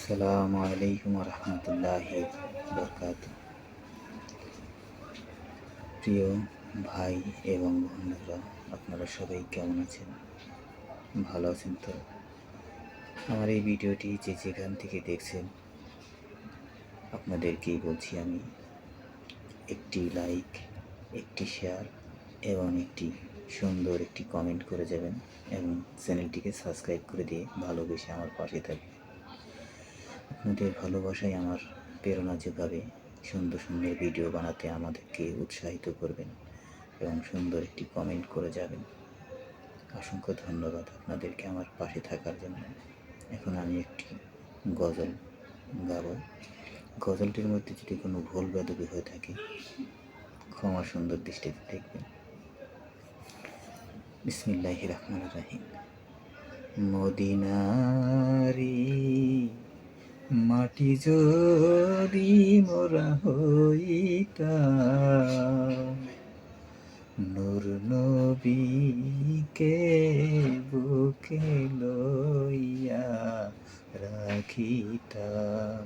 আসসালামু আলাইকুম রহমতুল্লাহি বরকাতুহ। প্রিয় ভাই এবং বন্ধুরা, আপনারা সবাই কেমন আছেন? ভালো আছেন তো? আমার এই ভিডিওটি যে যেখান থেকে দেখছেন আপনাদেরকেই বলছি আমি, একটি লাইক, একটি শেয়ার এবং একটি সুন্দর একটি কমেন্ট করে যাবেন এবং চ্যানেলটিকে সাবস্ক্রাইব করে দিয়ে ভালোবেসে আমার পাশে থাকবেন। আপনাদের ভালোবাসাই আমার প্রেরণা যোগাবে, সুন্দর সুন্দর ভিডিও বানাতে আমাদেরকে উৎসাহিত করবেন এবং সুন্দর একটি কমেন্ট করে যাবেন। অসংখ্য ধন্যবাদ আপনাদেরকে আমার পাশে থাকার জন্য। এখন আমি একটি গজল গাবো। গজলটির মধ্যে যদি কোনো ভুল বেদবি হয়ে থাকে ক্ষমা সুন্দর দৃষ্টিতে দেখবেন। বিসমিল্লাহির রহমানির রহিম। মদিনারি মাটি যদি মোরা হইতাম, নূর নবীকে বুকে লইয়া রাখিতাম।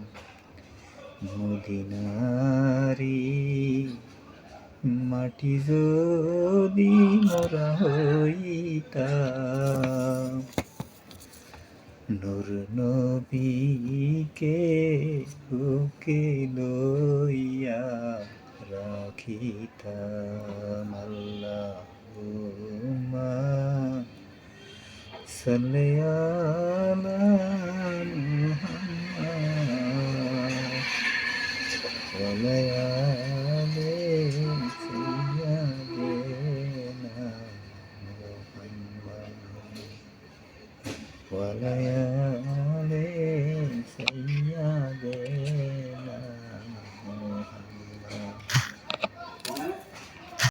মদিনারি মাটি যদি মোরা হইতাম, নূর নবীকে বুকে লইয়া রাখিতাম। আল্লাহুম্মা সাল্লি আলা মুহাম্মাদ ওয়া আলা আলি সাইয়্যিদিনা মুহাম্মাদ ওয়া আলা